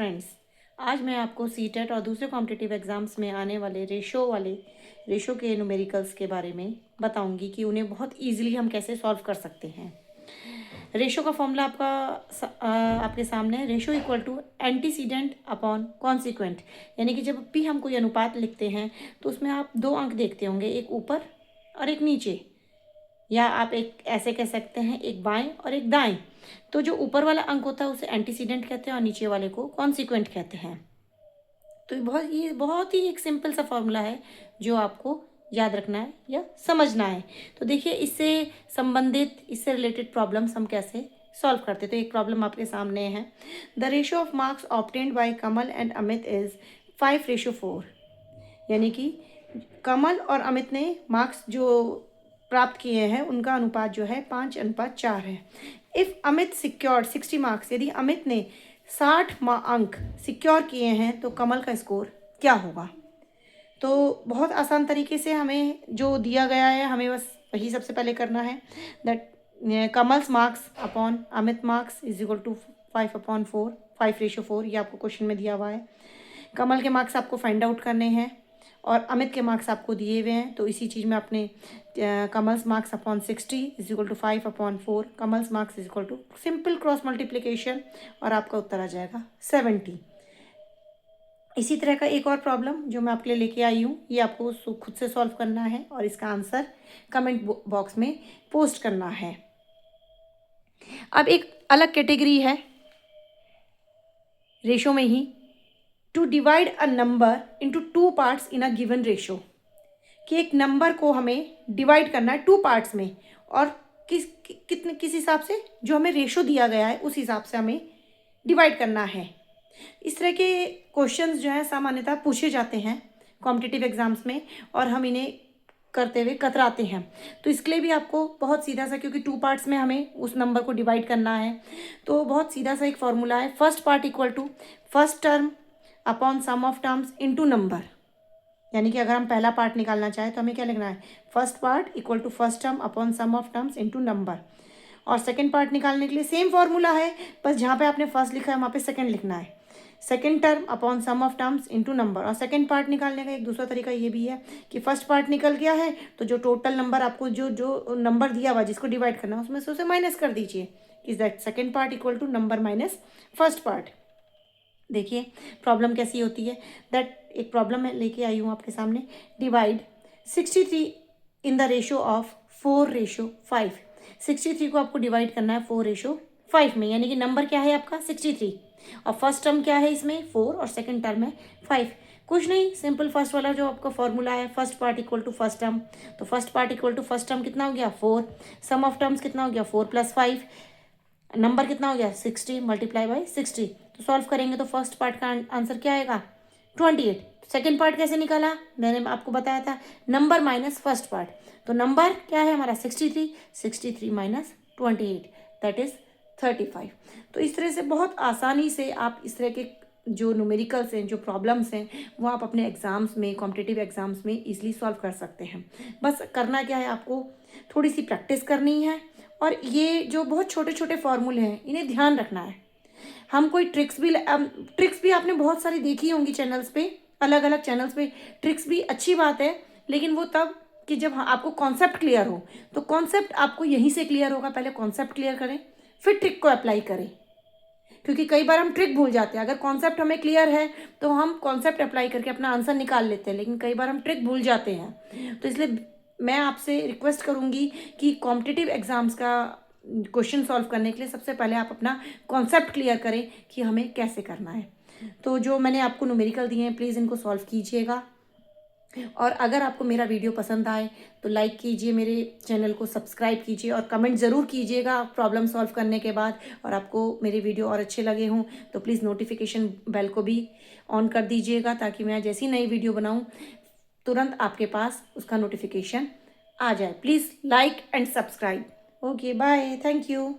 Friends, आज मैं आपको सीटेट और दूसरे कॉम्पिटिटिव एग्ज़ाम्स में आने वाले रेशो के न्यूमेरिकल्स के बारे में बताऊंगी कि उन्हें बहुत इजीली हम कैसे सॉल्व कर सकते हैं। रेशो का फॉर्मूला आपके सामने है। Ratio equal to antecedent upon consequent, यानी कि जब भी हम कोई अनुपात लिखते हैं तो उसमें आप दो अंक देखते होंगे, एक ऊपर और एक नीचे, या आप एक ऐसे कह सकते हैं, एक बाएं और एक दाएं। तो जो ऊपर वाला अंक होता है उसे एंटीसीडेंट कहते हैं और नीचे वाले को कॉन्सिक्वेंट कहते हैं। तो ये बहुत ही एक सिंपल सा फॉर्मूला है जो आपको याद रखना है या समझना है। तो देखिए, इससे रिलेटेड प्रॉब्लम्स हम कैसे सॉल्व करते हैं। तो एक प्रॉब्लम आपके सामने है। The ratio of marks obtained by Kamal and Amit is 5:4, यानी कि कमल और अमित ने मार्क्स जो प्राप्त किए हैं उनका अनुपात जो है 5:4 है। इफ़ अमित सिक्योर्ड 60 मार्क्स, यदि अमित ने 60 अंक सिक्योर किए हैं तो कमल का स्कोर क्या होगा। तो बहुत आसान तरीके से हमें जो दिया गया है हमें बस वही सबसे पहले करना है। That Kamal's marks upon Amit marks is equal to 5/4, 5:4, ये आपको क्वेश्चन में दिया हुआ है। कमल के मार्क्स आपको फाइंड आउट करने हैं और अमित के मार्क्स आपको दिए हुए हैं। तो इसी चीज़ में आपने Kamal's marks upon 60 is equal to 5/4, Kamal's marks is equal to simple cross multiplication और आपका उत्तर आ जाएगा 70। इसी तरह का एक और प्रॉब्लम जो मैं आपके लिए लेके आई हूँ, ये आपको खुद से सॉल्व करना है और इसका आंसर कमेंट बॉक्स में पोस्ट करना है। अब एक अलग कैटेगरी है रेशो में ही, to divide a number into 2 parts in a given ratio, कि एक नंबर को हमें डिवाइड करना है 2 पार्ट्स में और किस हिसाब से, जो हमें रेशो दिया गया है उस हिसाब से हमें डिवाइड करना है। इस तरह के क्वेश्चंस जो हैं सामान्यतः पूछे जाते हैं कॉम्पिटिटिव एग्जाम्स में और हम इन्हें करते हुए कतराते हैं। तो इसके लिए भी आपको बहुत सीधा सा, क्योंकि 2 पार्ट्स में हमें उस नंबर को डिवाइड करना है, तो बहुत सीधा सा एक फॉर्मूला है। First part equal to first term upon sum of terms into number, यानी कि अगर हम पहला पार्ट निकालना चाहें तो हमें क्या लिखना है, first part equal to first term upon sum of terms into number. और सेकंड पार्ट निकालने के लिए सेम फॉर्मूला है, बस जहाँ पे आपने फर्स्ट लिखा है वहाँ पे सेकंड लिखना है, second term upon sum of terms into number. और सेकंड पार्ट निकालने का एक दूसरा तरीका ये भी है कि फर्स्ट पार्ट निकल गया है तो जो टोटल नंबर आपको जो नंबर दिया हुआ जिसको डिवाइड करना है उसमें से उसे माइनस कर दीजिए, is that second part equal to number minus first part. देखिए प्रॉब्लम कैसी होती है। दैट एक प्रॉब्लम है लेके आई हूँ आपके सामने। Divide 63 in the ratio of 4:5। 63 को आपको डिवाइड करना है 4:5 में, यानी कि नंबर क्या है आपका 63 और फर्स्ट टर्म क्या है इसमें 4 और सेकंड टर्म है 5। कुछ नहीं, सिंपल फर्स्ट वाला जो आपका फॉर्मूला है, first part equal to first term, तो first part equal to first term कितना हो गया 4, सम ऑफ टर्म्स कितना हो गया 4 + 5, नंबर कितना हो गया 60 मल्टीप्लाई बाई 60। तो सॉल्व करेंगे तो फर्स्ट पार्ट का आंसर क्या आएगा 28। सेकेंड पार्ट कैसे निकाला, मैंने आपको बताया था, नंबर माइनस फर्स्ट पार्ट। तो नंबर क्या है हमारा 63 माइनस 28 दैट इज 35। तो इस तरह से बहुत आसानी से आप इस तरह के जो न्यूमेरिकल्स हैं, जो प्रॉब्लम्स हैं, वो आप अपने एग्जाम्स में, कॉम्पिटिटिव एग्जाम्स में इजीली सॉल्व कर सकते हैं। बस करना क्या है, आपको थोड़ी सी प्रैक्टिस करनी है और ये जो बहुत छोटे छोटे फॉर्मूले हैं इन्हें ध्यान रखना है। हम कोई ट्रिक्स भी आपने बहुत सारी देखी होंगी चैनल्स पे, अलग अलग चैनल्स पे। ट्रिक्स भी अच्छी बात है, लेकिन वो तब कि जब आपको कॉन्सेप्ट क्लियर हो। तो कॉन्सेप्ट आपको यहीं से क्लियर होगा, पहले कॉन्सेप्ट क्लियर करें फिर ट्रिक को अप्लाई करें, क्योंकि कई बार हम ट्रिक भूल जाते हैं। अगर कॉन्सेप्ट हमें क्लियर है तो हम कॉन्सेप्ट अप्लाई करके अपना आंसर निकाल लेते हैं, लेकिन कई बार हम ट्रिक भूल जाते हैं। तो इसलिए मैं आपसे रिक्वेस्ट करूंगी कि कॉम्पिटिटिव एग्जाम्स का क्वेश्चन सॉल्व करने के लिए सबसे पहले आप अपना कॉन्सेप्ट क्लियर करें कि हमें कैसे करना है। तो जो मैंने आपको न्यूमेरिकल दिए हैं प्लीज़ इनको सॉल्व कीजिएगा। और अगर आपको मेरा वीडियो पसंद आए तो लाइक कीजिए, मेरे चैनल को सब्सक्राइब कीजिए और कमेंट ज़रूर कीजिएगा प्रॉब्लम सॉल्व करने के बाद। और आपको मेरे वीडियो और अच्छे लगे हों तो प्लीज़ नोटिफिकेशन बेल को भी ऑन कर दीजिएगा, ताकि मैं जैसी नई वीडियो बनाऊं तुरंत आपके पास उसका नोटिफिकेशन आ जाए। Please like and subscribe. Okay bye, thank you.